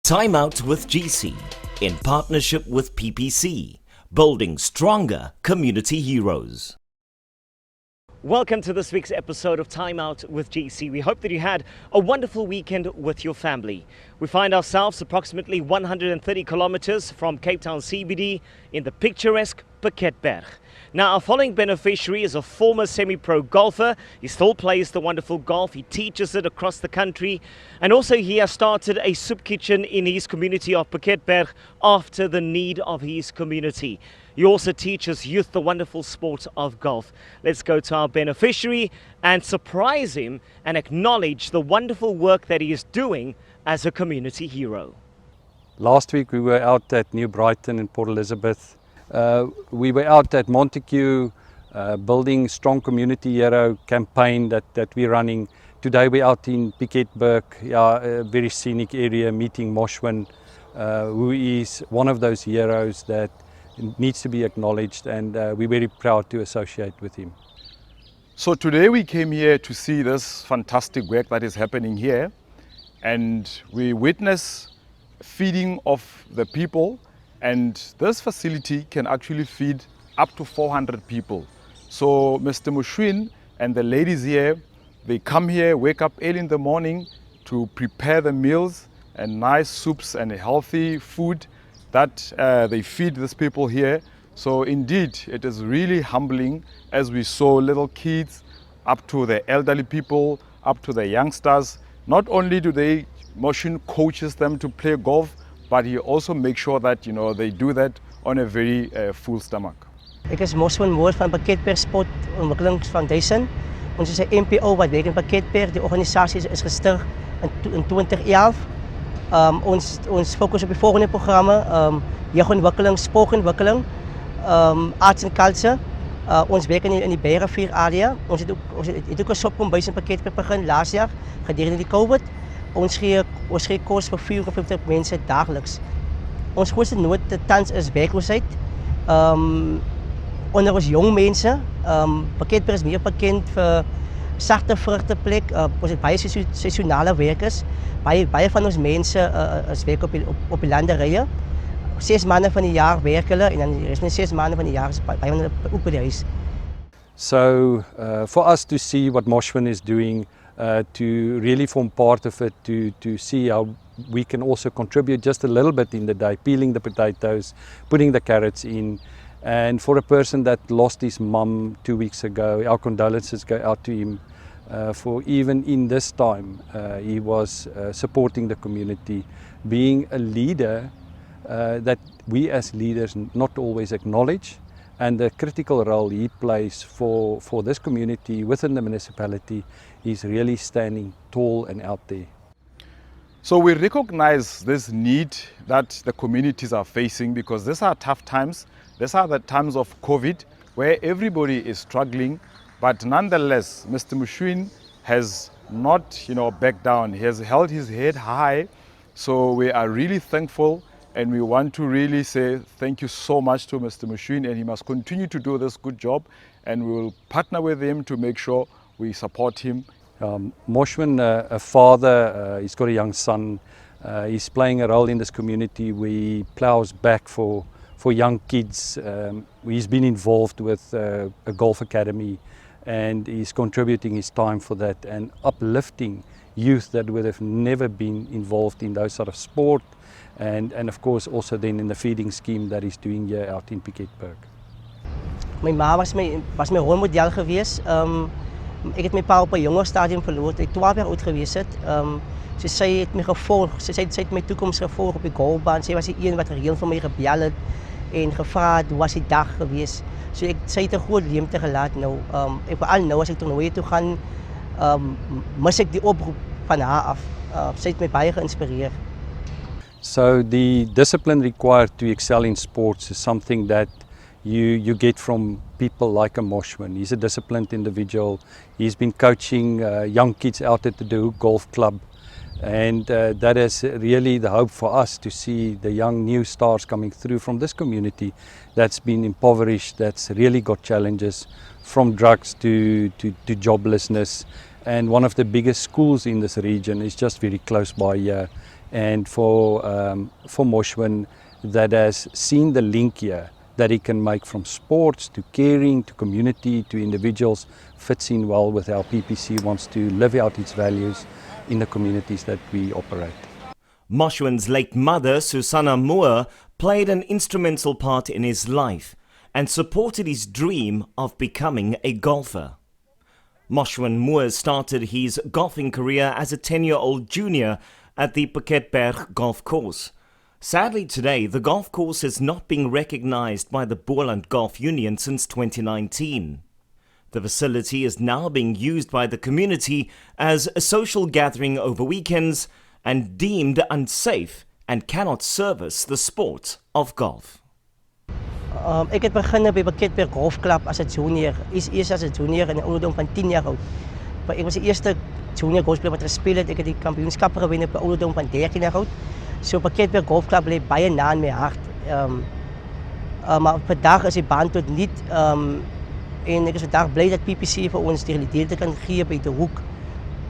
Time Out with GC in partnership with PPC, building stronger community heroes. Welcome to this week's episode of Time Out with GC. We hope that you had a wonderful weekend with your family. We find ourselves approximately 130 kilometers from Cape Town CBD in the picturesque Piketberg. Now, our following beneficiary is a former semi-pro golfer. He still plays the wonderful golf. He teaches it across the country. And also he has started a soup kitchen in his community of Piketberg after the need of his community. He also teaches youth the wonderful sport of golf. Let's go to our beneficiary and surprise him and acknowledge the wonderful work that he is doing as a community hero. Last week we were out at New Brighton in Port Elizabeth. We were out at Montague building strong community hero campaign that we're running. Today we're out in Piketberg, a very scenic area, meeting Moshwin, who is one of those heroes that needs to be acknowledged, and we're very proud to associate with him. So today we came here to see this fantastic work that is happening here, and we witness feeding of the people. And this facility can actually feed up to 400 people. So Mr. Moshwin and the ladies here, they come here, wake up early in the morning to prepare the meals and nice soups and healthy food that they feed these people here. So indeed, it is really humbling as we saw little kids up to the elderly people, up to the youngsters. Not only do Moshwin coaches them to play golf, but he also makes sure that they do that on a very full stomach. Ik is Moshwin Moore van Piketberg Sports Development Foundation. Ons is 'n NPO wat werk in Piketberg. Die organisasie is gestig in 2011. Ons fokus op die volgende programme: jeugontwikkeling, sportontwikkeling, arts en culture. Ons werk in die Berg River area. Ons het ook 'n shopkombuis in Piketberg begin laas jaar gedurende die COVID. Ons gee kos vir 450 mense daagliks. Ons grootste nood tans is werkloosheid. Onder ons jong mense, Piketberg is meer bekend vir sagte vrugteplek. Ons het baie seisonale werkers. Baie van ons mense is werk op die landerye. 6 maande van die jaar werk hulle en dan is net 6 maande van die jaar is baie van hulle ook by die huis. So for us to see what Moshwin is doing, to really form part of it, to see how we can also contribute just a little bit in the day, peeling the potatoes, putting the carrots in. And for a person that lost his mum 2 weeks ago, our condolences go out to him. For even in this time, he was supporting the community, being a leader that we as leaders not always acknowledge, and the critical role he plays for this community within the municipality. He's really standing tall and out there. So we recognize this need that the communities are facing, because these are tough times. These are the times of COVID where everybody is struggling, but nonetheless, Mr. Moshwin has not backed down. He has held his head high. So we are really thankful, and we want to really say thank you so much to Mr. Moshwin, and he must continue to do this good job, and we will partner with him to make sure we support him. Moshwin, a father, he's got a young son. He's playing a role in this community. We plows back for young kids. He's been involved with a golf academy, and he's contributing his time for that and uplifting youth that would have never been involved in those sort of sport, and of course also then in the feeding scheme that he's doing here out in Piketberg. My ma was my rolmodel geweest. Ek het my pa op 'n jonger stadium verloor toe ek 12 jaar oud gewees het. Sy het my gevolg. Sy het my toekoms gevolg op die golfbaan. Sy was die een wat gereeld vir my gebel het en gevra het hoe was die dag gewees. So sy het 'n groot leemte gelaat nou. Ek veral nou as ek toernooie toe gaan, mis ek die oproep van haar af. Sy het my baie geïnspireer. So the discipline required to excel in sports is something that you get from people like a Moshwin. He's a disciplined individual. He's been coaching young kids out at the Hoek Golf Club, and that is really the hope for us to see the young new stars coming through from this community that's been impoverished, that's really got challenges from drugs to joblessness. And one of the biggest schools in this region is just very close by here And for Moshwin, that has seen the link here that he can make from sports to caring to community to individuals, fits in well with how PPC wants to live out its values in the communities that we operate. Moshwin's late mother, Susanna Moore, played an instrumental part in his life and supported his dream of becoming a golfer. Moshwin Moore started his golfing career as a 10-year-old junior at the Piketberg golf course. Sadly today, the golf course is not being recognized by the Boland Golf Union since 2019. The facility is now being used by the community as a social gathering over weekends and deemed unsafe and cannot service the sport of golf. Ik heb begonnen bij Piketberg Golf Club als een junior. Eerst als een junior in de ouderdom van 10 jaar oud. Ik was de eerste junior golfspeler wat gespeeld het. Ik heb die kampioenschappen gewonnen op de ouderdom van 13 jaar oud. So Piketberg Golf Club bleef baie na in my hart. Maar vandaag is die baan tot niet. En ik is vandaag blij dat PPC voor ons die gedeelte kan geven bij De Hoek.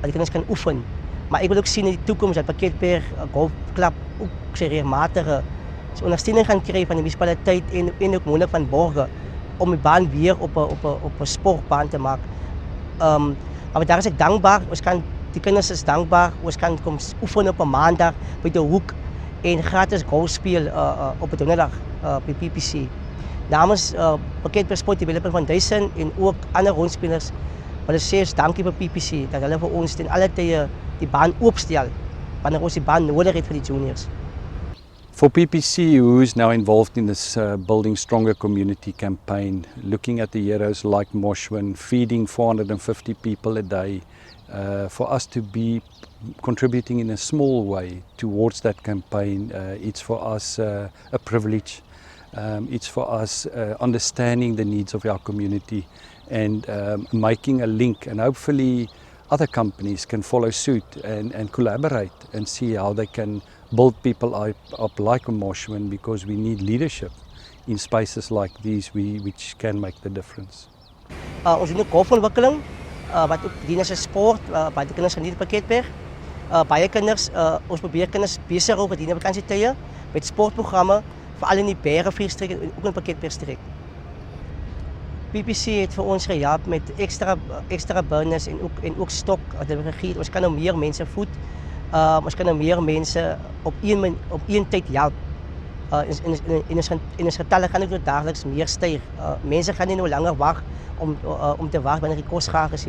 Dat ik ons kan oefenen. Maar ik wil ook zien in de toekomst dat Piketberg Golf Club ook regelmatige ondersteuning gaan krijgen van de municipaliteit en ook mogelijk van borgen om die baan weer op een sportbaan te maken. Maar daar is ik dankbaar. Die kinders is dankbaar. We kan komen oefenen op een maandag bij De Hoek en gratis golf spelen op een donderdag bij PPC. Namens Piketberg Sports Development Foundation en ook andere rondspelers wil ik zeer danken voor PPC dat hulle voor ons ten alle tijden die baan opstellen wanneer ons die baan nodig heeft voor die juniors. For PPC, who is now involved in this Building Stronger Community campaign, looking at the heroes like Moshwin, feeding 450 people a day, for us to be contributing in a small way towards that campaign, it's for us a privilege. It's for us understanding the needs of our community and making a link, and hopefully other companies can follow suit and collaborate and see how they can build people up like Moshwin, because we need leadership in spaces like these which can make the difference. Ons doen ook golfontwikkeling, wat ook dien as 'n sport, by die kinders van die Piketberg. Baie kinders, ons probeer kinders besig hou gedurende vakansietye met sportprogramme, veral in die Berg River streek en ook in Piketberg streek. PPC het vir ons gehelp met extra bonus en ook stok wat hulle gegee het. Ons kan nou meer mense voed. Ons kan nou meer mense op een tyd help. En ons getalle gaan ook nou daagliks meer styg. Mense gaan nie nou langer wag om te wag wanneer die kos gaar is.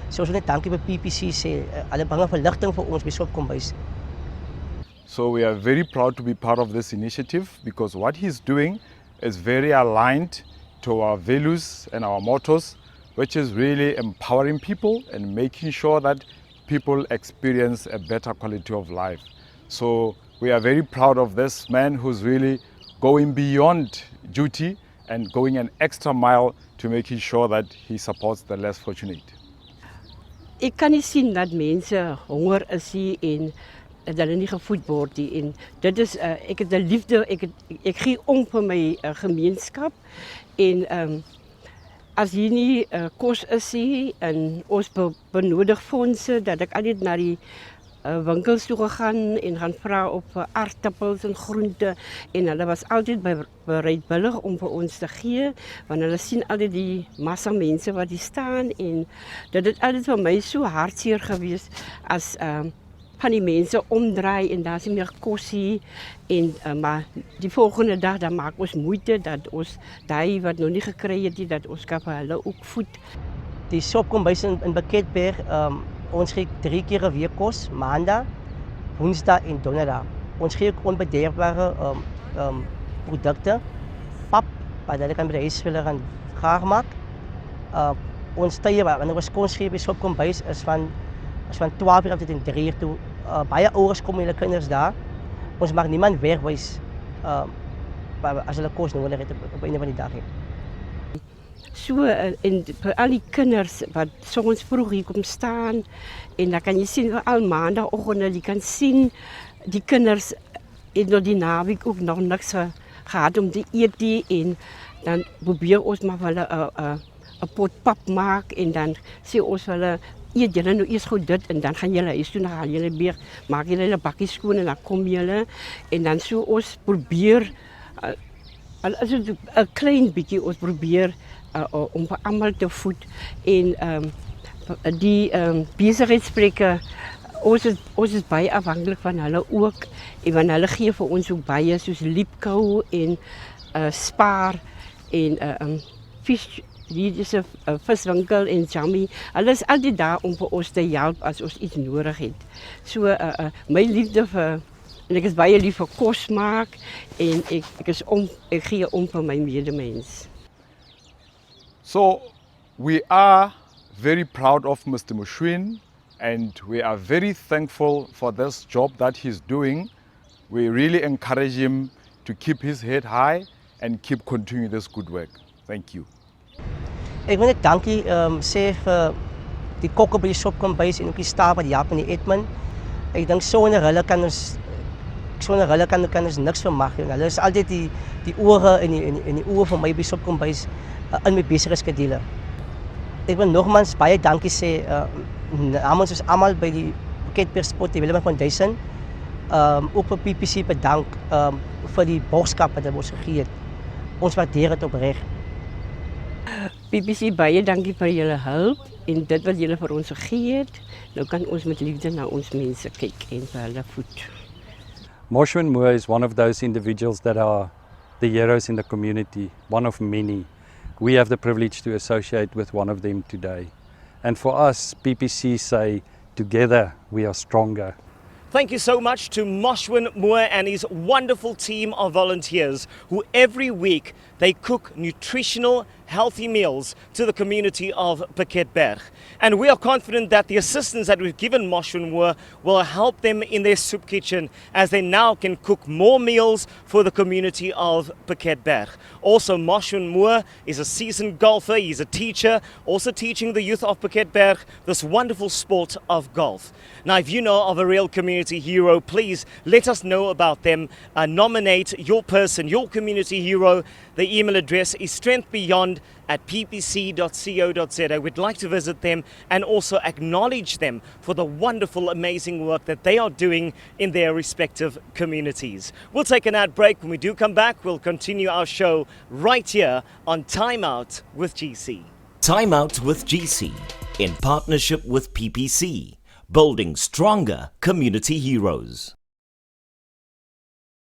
So ons wil net dankie vir PPC sê. Hulle bring 'n verligting vir ons by Hoek Kombuis. So we are very proud to be part of this initiative, because what he's doing is very aligned to our values and our mottos, which is really empowering people and making sure that people experience a better quality of life. So we are very proud of this man who's really going beyond duty and going an extra mile to making sure that he supports the less fortunate. Ik kan niet zien dat mensen honger is hier en dat hulle nie gevoed word nie. En dit is ek het 'n liefde, ek gee om vir my gemeenskap en as hier nie kos is hier en ons benodig fondse, dat ek altyd na die winkels toe gegaan en gaan vra op aardappels en groente, en hulle was altyd bereidwillig om vir ons te gee, want hulle sien altyd die massa mense wat hier staan, en dit het altyd vir my so hartseer gewees as van die mense omdraai en daar is nie meer kos hier, en maar die volgende dag dan maak ons moeite dat ons daai wat nog nie gekry het nie, dat ons kan vir hulle ook voed. Die Hoek Kombuis in Piketberg, ons gee 3 keer 'n week kos, maandag, woensdag en donderdag. Ons gee ook onbederfbare produkte, pap, wat hulle kan by die huis vir hulle gaan gaar maak. Ons tye wanneer ons kos gee by Hoek Kombuis is van 12 uur tot 3 uur toe. Baie ouers kom met hulle kinders daar. Ons mag niemand wegwys as hulle kos nodig het op 'n van die dag. So en vir al die kinders wat soms vroeg hier kom staan, en dan kan jy sien vir al maandagoggende, jy kan sien die kinders en door die naweek ook nog niks gehad om te eet nie, en dan probeer ons maar hulle 'n pot pap maak, en dan sê ons hulle eet julle nou eers gou dit en dan gaan julle huis toe, dan haal julle weer, maak julle 'n bakkie skoon en dan kom julle en dan so ons probeer al is dit 'n klein bietjie ons probeer om vir almal te voed en die besigheidsplekke ons is baie afhanklik van hulle ook en want hulle gee vir ons ook baie soos Liepkou en Spaar en vis hier is 'n viswinkel en Jammy. Hulle is altyd daar om vir ons te help as ons iets nodig het. So my liefde vir en ek is baie lief vir kos maak en ek gee om vir my medemens. So we are very proud of Mr. Moshwin and we are very thankful for this job that he's doing. We really encourage him to keep his head high and keep continuing this good work. Thank you. Ek wil net dankie sê vir die kokke by die sopkombuis en ook die staf wat help in die Edmund. Ek dink sonder hulle kan ons niks vermag nie. Hulle is altyd die ore en die oë van my by sopkombuis in my besige skedule. Ek wil nogmaals baie dankie sê namens ons almal by die Piketberg Sports Development Foundation. Ook vir PPC bedank vir die borgskap wat hulle ons gegee het. Ons waardeer dit opreg. PPC baie dankie vir julle hulp en dit wat julle vir ons gegee het. Nou kan ons met liefde na ons mense kyk en vir hulle voed. Moshwin Moore is one of those individuals that are the heroes in the community, one of many. We have the privilege to associate with one of them today. And for us, PPC say, together we are stronger. Thank you so much to Moshwin Moore and his wonderful team of volunteers who every week they cook nutritional, healthy meals to the community of Piketberg. And we are confident that the assistance that we've given Moshwin Moore will help them in their soup kitchen as they now can cook more meals for the community of Piketberg. Also, Moshwin Moore is a seasoned golfer, he's a teacher, also teaching the youth of Piketberg this wonderful sport of golf. Now, if you know of a real community hero, please let us know about them. Nominate your person, your community hero. The email address is strengthbeyond@ppc.co.za. We'd like to visit them and also acknowledge them for the wonderful, amazing work that they are doing in their respective communities. We'll take an ad break. When we do come back, we'll continue our show right here on Time Out with GC. Time Out with GC in partnership with PPC, building stronger community heroes.